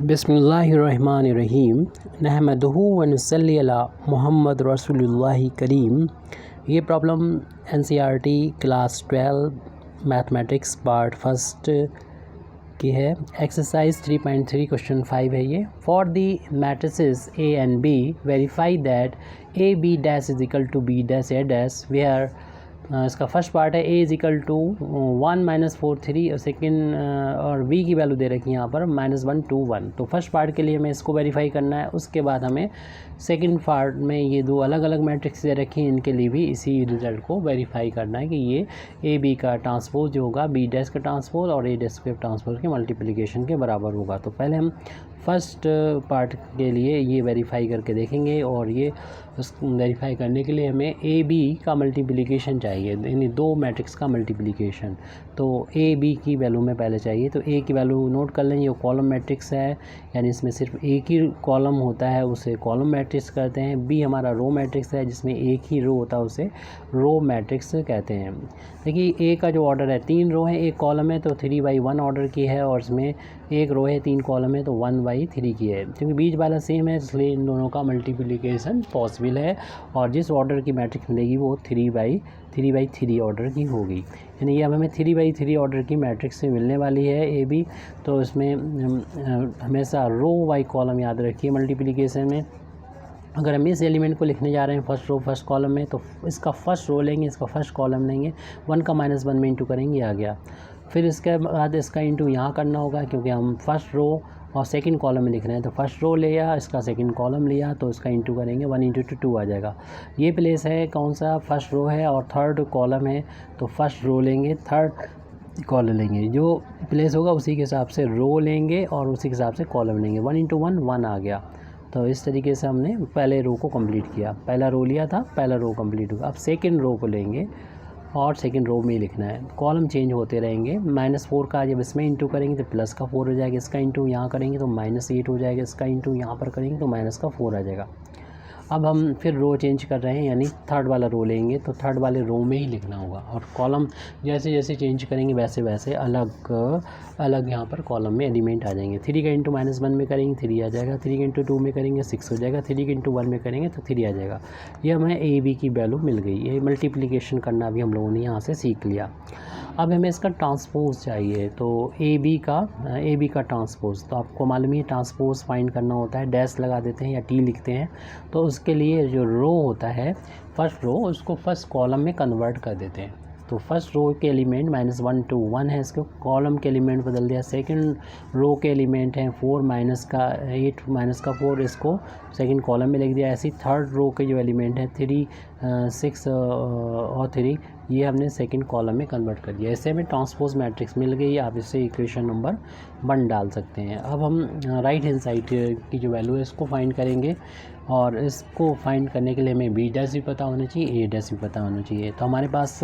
बिस्मिल्लाहिर्रहमानिर्रहीम नहमदुहु व नुसल्ली अला मुहम्मद रसूलुल्लाहि करीम। ये problem NCERT class 12 mathematics part first की है। एक्सरसाइज 3.3 क्वेश्चन 5 है ये। For the matrices A and B verify that A B dash is equal to B dash A dash where इसका फर्स्ट पार्ट है ए इज इक्वल टू 1 - 4 3 और second और B की value दे रखी है यहाँ पर -1 2 1। तो फर्स्ट पार्ट के लिए हमें इसको वेरीफाई करना है। उसके बाद हमें सेकेंड पार्ट में ये दो अलग अलग मैट्रिक्स दे रखी हैं, इनके लिए भी इसी रिजल्ट को वेरीफाई करना है कि ये ए बी का ट्रांसपोज जो होगा बी डैश का ट्रांसपोज और ए डैश के ट्रांसपोज के मल्टीप्लिकेशन के बराबर होगा। तो पहले हम फर्स्ट पार्ट के लिए ये वेरीफाई करके देखेंगे और ये वेरीफाई करने के लिए हमें ए बी का मल्टीप्लिकेशन चाहिए, यानी दो मैट्रिक्स का मल्टीप्लिकेशन। तो ए बी की वैल्यू में पहले चाहिए, तो ए की वैल्यू नोट कर लें। ये कॉलम मैट्रिक्स है, यानी इसमें सिर्फ एक ही कॉलम होता है, उसे कॉलम मैट्रिक्स कहते हैं। बी हमारा रो मैट्रिक्स है, जिसमें एक ही रो होता है, उसे रो मैट्रिक्स कहते हैं। देखिए ए का जो ऑर्डर है 3 रो है, एक कॉलम है तो 3/1 ऑर्डर की है, और इसमें एक रो है 3 कॉलम है तो 1/3 की है। क्योंकि बीच वाला सेम है इसलिए इन दोनों का मल्टीप्लिकेशन पॉसिबल है, और जिस ऑर्डर की मैट्रिक्स मिलेगी वो 3/3 ऑर्डर की होगी। यानी ये अब हमें 3/3 ऑर्डर की मैट्रिक्स से मिलने वाली है ए बी। तो इसमें हमेशा रो वाई कॉलम याद रखिए मल्टीप्लिकेशन में। अगर हम इस एलिमेंट को लिखने जा रहे हैं फर्स्ट रो फर्स्ट कॉलम में, तो इसका फर्स्ट रो लेंगे, इसका फर्स्ट कॉलम लेंगे, 1 का -1 में इंटू करेंगे, आ गया। फिर इसके बाद इसका इंटू यहाँ करना होगा, क्योंकि हम फर्स्ट रो और सेकंड कॉलम में लिख रहे हैं। तो फर्स्ट रो लिया, इसका सेकंड कॉलम लिया, तो इसका इंटू करेंगे, 1 × 2 आ जाएगा। ये प्लेस है कौन सा, फर्स्ट रो है, और थर्ड कॉलम है, तो फर्स्ट रो लेंगे, थर्ड कॉलम लेंगे। जो प्लेस होगा उसी के हिसाब से रो लेंगे और उसी के हिसाब से कॉलम लेंगे। 1 × 1 1 आ गया। तो इस तरीके से हमने पहले रो को कंप्लीट किया। पहला रो लिया था, पहला रो कंप्लीट होगा। अब सेकंड रो को लेंगे और सेकंड रो में ही लिखना है, कॉलम चेंज होते रहेंगे। -4 का जब इसमें इंटू करेंगे तो प्लस का 4 हो जाएगा, इसका इंटू यहाँ करेंगे तो -8 हो जाएगा, इसका इंटू यहाँ पर करेंगे तो माइनस का 4 आ जाएगा। अब हम फिर रो चेंज कर रहे हैं, यानी थर्ड वाला रो लेंगे, तो थर्ड वाले रो में ही लिखना होगा, और कॉलम जैसे जैसे चेंज करेंगे वैसे वैसे अलग अलग यहाँ पर कॉलम में एलिमेंट आ जाएंगे। 3 का इंटू -1 में करेंगे 3 आ जाएगा, 3 के इंटू 2 में करेंगे 6 हो जाएगा, 3 के इंटू 1 में करेंगे तो 3 आ जाएगा। ये हमें ए बी की वैल्यू मिल गई। ये मल्टीप्लिकेशन करना भी हम लोगों ने यहाँ से सीख लिया। अब हमें इसका ट्रांसपोज चाहिए, तो ए बी का ट्रांसपोज, तो आपको मालूम है ट्रांसपोज फाइंड करना होता है, डैश लगा देते हैं या टी लिखते हैं। तो उसके लिए जो रो होता है फर्स्ट रो, उसको फर्स्ट कॉलम में कन्वर्ट कर देते हैं। तो फर्स्ट रो के एलिमेंट -1 2 1 है, इसको कॉलम के एलिमेंट बदल दिया। सेकंड रो के एलिमेंट हैं 4 -8 -4, इसको सेकंड कॉलम में लिख दिया। ऐसे ही थर्ड रो के जो एलिमेंट हैं 3 6 और 3, ये हमने सेकंड कॉलम में कन्वर्ट कर दिया। ऐसे हमें ट्रांसपोज मैट्रिक्स मिल गई। आप इससे इक्वेशन नंबर 1 डाल सकते हैं। अब हम राइट हैंड साइड की जो वैल्यू है इसको फाइंड करेंगे, और इसको फाइंड करने के लिए हमें बी डैश भी पता होना चाहिए, ए डैश भी पता होना चाहिए। तो हमारे पास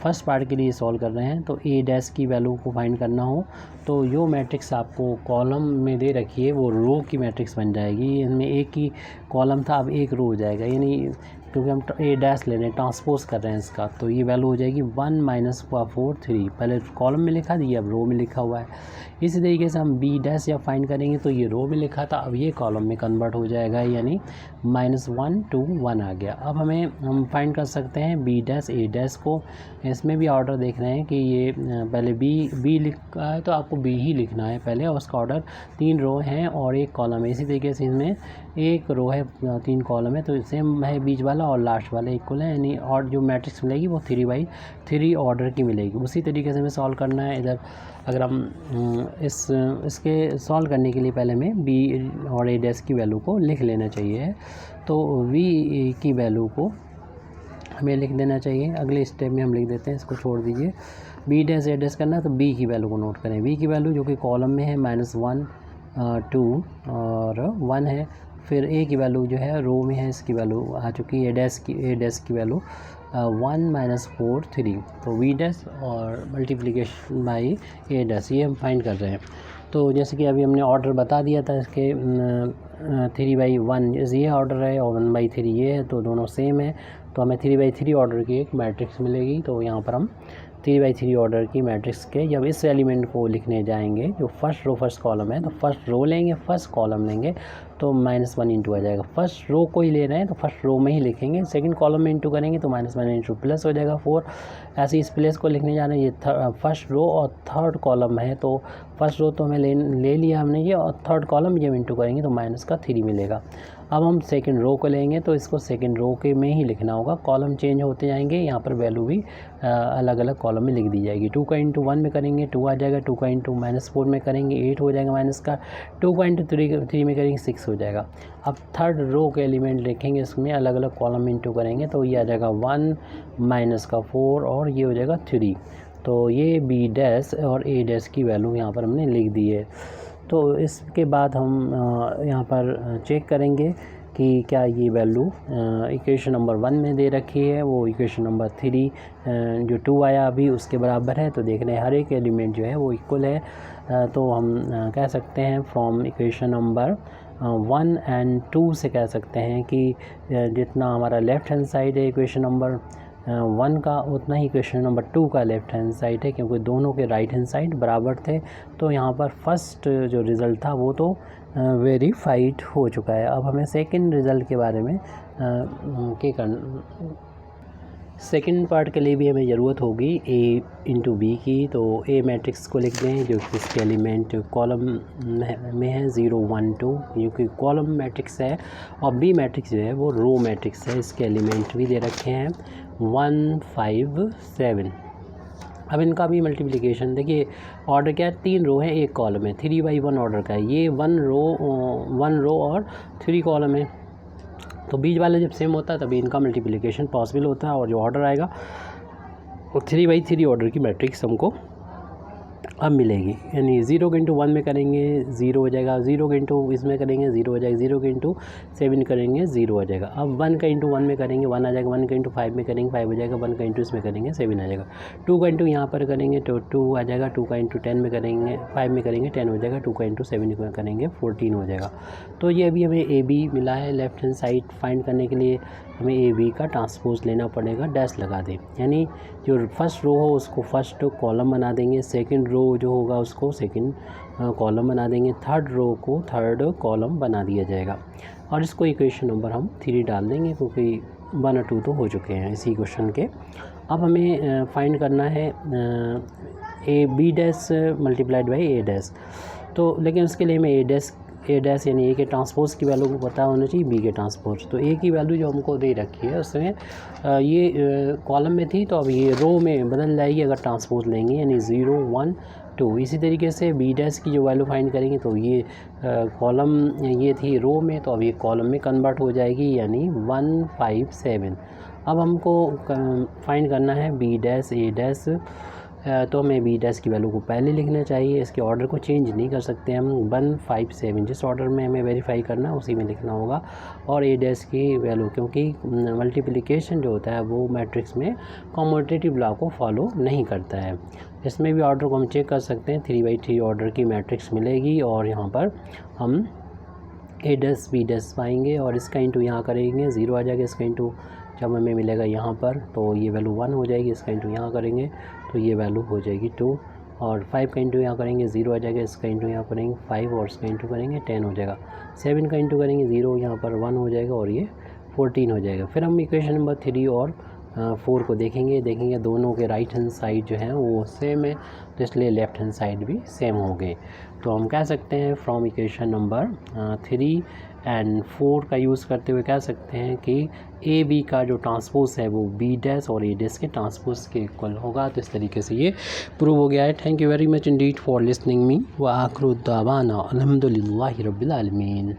फर्स्ट पार्ट के लिए सॉल्व कर रहे हैं, तो ए डैश की वैल्यू को फाइंड करना हो तो जो मैट्रिक्स आपको कॉलम में दे रखी है वो रो की मैट्रिक्स बन जाएगी। इनमें एक ही कॉलम था, अब एक रो हो जाएगा, यानी क्योंकि हम ए डैश ले रहे हैं, ट्रांसपोज कर रहे हैं इसका, तो ये वैल्यू हो जाएगी 1 - 4 3। पहले कॉलम में लिखा दिया, अब रो में लिखा हुआ है। इसी तरीके से हम बी डैश जब फाइंड करेंगे तो ये रो में लिखा था, अब ये कॉलम में कन्वर्ट हो जाएगा, यानी -1 2 1 आ गया। अब हम फाइंड कर सकते हैं बी डैश ए डैश को। इसमें भी ऑर्डर देख रहे हैं कि ये पहले बी लिखा है तो आपको बी ही लिखना है पहले, और उसका ऑर्डर 3 रो हैं और एक कॉलम है। इसी तरीके से इसमें एक रो है 3 कॉलम है, तो सेम है बीच वाला और लास्ट वाला इक्वल है, यानी और जो मैट्रिक्स मिलेगी वो 3/3 ऑर्डर की मिलेगी। उसी तरीके से हमें सॉल्व करना है इधर। अगर हम इसके सॉल्व करने के लिए पहले हमें बी और ए डैश की वैल्यू को लिख लेना चाहिए। तो वी की वैल्यू को हमें लिख देना चाहिए। अगले स्टेप में हम लिख देते हैं, इसको छोड़ दीजिए। बी डैश ए डैश करना है तो बी की वैल्यू को नोट करें। बी की वैल्यू जो कि कॉलम में है -1 2 और 1 है। फिर ए की वैल्यू जो है रो में है, इसकी वैल्यू आ चुकी है। ए डैश की वैल्यू 1 - 4 3। तो वी डैश और मल्टीप्लिकेशन बाई ए डैश, ये हम फाइंड कर रहे हैं। तो जैसे कि अभी हमने ऑर्डर बता दिया था इसके 3/1 ये ऑर्डर है और 1/3 ये है, तो दोनों सेम है। तो हमें 3/3 ऑर्डर की एक मैट्रिक्स मिलेगी। तो यहाँ पर हम 3x3 ऑर्डर की मैट्रिक्स के जब इस एलिमेंट को लिखने जाएंगे, जो फर्स्ट रो फर्स्ट कॉलम है, तो फर्स्ट रो लेंगे, फर्स्ट कॉलम लेंगे तो -1 इंटू आ जाएगा। फर्स्ट रो को ही ले रहे हैं तो फर्स्ट रो में ही लिखेंगे, सेकंड कॉलम में इंटू करेंगे तो -1 इंटू प्लस हो जाएगा 4। ऐसे इस प्लेस को लिखने जा रहे हैं, ये फर्स्ट रो और थर्ड कॉलम है, तो फर्स्ट रो तो हमें ले लिया हमने ये, और थर्ड कॉलम जब इंटू करेंगे तो -3 मिलेगा। अब हम सेकंड रो को लेंगे तो इसको सेकंड रो के में ही लिखना होगा, कॉलम चेंज होते जाएंगे, यहाँ पर वैल्यू भी अलग अलग कॉलम में लिख दी जाएगी। 2 का इंटू 1 में करेंगे 2 आ जाएगा, 2 का इंटू -4 में करेंगे 8 हो जाएगा माइनस का, 2 का इंटू 3 में करेंगे 6 हो जाएगा। अब थर्ड रो के एलिमेंट लिखेंगे, इसमें अलग अलग कॉलम में इंटू करेंगे तो ये आ जाएगा 1 माइनस का 4 और ये हो जाएगा 3। तो ये बी डैश और ए डैश की वैल्यू यहाँ पर हमने लिख दी है। तो इसके बाद हम यहाँ पर चेक करेंगे कि क्या ये वैल्यू इक्वेशन नंबर 1 में दे रखी है, वो इक्वेशन नंबर 3 जो 2 आया अभी उसके बराबर है। तो देख रहे हैं हर एक एलिमेंट जो है वो इक्वल है। तो हम कह सकते हैं फ्रॉम इक्वेशन नंबर 1 एंड 2 से कह सकते हैं कि जितना हमारा लेफ़्ट हैंड साइड है इक्वेशन नंबर 1 का, उतना ही इक्वेशन नंबर 2 का लेफ़्ट हैंड साइड है, क्योंकि दोनों के राइट हैंड साइड बराबर थे। तो यहाँ पर फर्स्ट जो रिज़ल्ट था वो तो वेरीफाइड हो चुका है। अब हमें सेकंड रिज़ल्ट के बारे में सेकंड पार्ट के लिए भी हमें ज़रूरत होगी ए इंटू बी की। तो ए मैट्रिक्स को लिख दें जो कि इसके एलिमेंट कॉलम में है 0 1 2, क्योंकि कॉलम मैट्रिक्स है, और बी मैट्रिक्स जो है वो रो मैट्रिक्स है। इसके एलिमेंट भी दे रखे हैं 1 5 7। अब इनका भी मल्टीप्लिकेशन देखिए, ऑर्डर क्या है, 3 रो है 1 कॉलम है, 3/1 ऑर्डर का है। ये 1 रो और 3 कॉलम है, तो बीच वाले जब सेम होता है तभी इनका मल्टीप्लिकेशन पॉसिबल होता है, और जो ऑर्डर आएगा वो 3/3 ऑर्डर की मैट्रिक्स हमको अब मिलेगी। यानी 0 के इंटू 1 में करेंगे 0 हो जाएगा, 0 के इंटू इसमें करेंगे 0 हो जाएगा, 0 के इंटू 7 करेंगे 0 हो जाएगा। अब 1 का इंटू 1 में करेंगे 1 आ जाएगा, 1 का इंटू 5 में करेंगे 5 हो जाएगा, 1 का इंटू इसमें करेंगे 7 आ जाएगा। 2 का इंटू यहाँ पर करेंगे तो 2 आ जाएगा, 2 का इंटू 10 में करेंगे 5 में करेंगे 10 हो जाएगा, 2 का इंटू 7 में करेंगे 14 हो जाएगा। तो ये अभी हमें ए बी मिला है। लेफ्ट हैंड साइड फाइंड करने के लिए हमें ए बी का ट्रांसपोज लेना पड़ेगा, डैश लगा दें, यानी जो फर्स्ट रो हो उसको फर्स्ट कॉलम बना देंगे, सेकंड रो जो होगा उसको सेकंड कॉलम बना देंगे, थर्ड रो को थर्ड कॉलम बना दिया जाएगा, और इसको इक्वेशन नंबर हम 3 डाल देंगे, क्योंकि 1 और 2 तो हो चुके हैं इसी क्वेश्चन के। अब हमें फाइंड करना है A B dash multiplied by A dash. तो लेकिन उसके लिए हमें ए डैश यानी ए के ट्रांसपोज की वैल्यू को पता होना चाहिए, बी के ट्रांसपोज। तो ए की वैल्यू जो हमको दे रखी है उसमें ये कॉलम में थी, तो अब ये रो में बदल जाएगी अगर ट्रांसपोज लेंगे, यानी 0 1 2। इसी तरीके से बी डैश की जो वैल्यू फाइंड करेंगे तो ये कॉलम ये थी रो में, तो अब ये कॉलम में कन्वर्ट हो जाएगी, यानी 1 5 7। अब हमको फाइंड करना है बी डैश ए डैश। तो हमें बी डैश की वैल्यू को पहले लिखना चाहिए, इसके ऑर्डर को चेंज नहीं कर सकते हम। 1 5 7 जिस ऑर्डर में हमें वेरीफाई करना है उसी में लिखना होगा, और ए डैश की वैल्यू, क्योंकि मल्टीप्लिकेशन जो होता है वो मैट्रिक्स में कॉम्यूटेटिव लॉ को फॉलो नहीं करता है। इसमें भी ऑर्डर को हम चेक कर सकते हैं, 3/3 ऑर्डर की मैट्रिक्स मिलेगी, और यहाँ पर हम ए डैश बी डैश पाएंगे, और इसका इंटू यहाँ करेंगे 0 आ जाएगा, इसका इंटू जब हमें मिलेगा यहाँ पर तो ये वैल्यू 1 हो जाएगी, इसका इंटू यहाँ करेंगे तो ये वैल्यू हो जाएगी 2, और 5 का इंटू यहाँ करेंगे 0 आ जाएगा, इसका इंटू यहाँ करेंगे 5 और इसका इंटू करेंगे 10 हो जाएगा। 7 का इंटू करेंगे 0 यहाँ पर 1 हो जाएगा, और ये 14 हो जाएगा। फिर हम इक्वेशन नंबर 3 और 4 को देखेंगे दोनों के राइट हैंड साइड जो है वो सेम है, तो इसलिए लेफ़्ट हैंड साइड भी सेम हो गए। तो हम कह सकते हैं फ्रॉम इक्वेशन नंबर 3 एंड 4 का यूज़ करते हुए कह सकते हैं कि ए बी का जो ट्रांसपोज है वो बी डैश और ए डैश के ट्रांसपोज के इक्वल होगा। तो इस तरीके से ये प्रूव हो गया है। Thank you very much Indeed for listening me व आखिर दावाना अल्हम्दुलिल्लाहि रब्बिल आलमीन।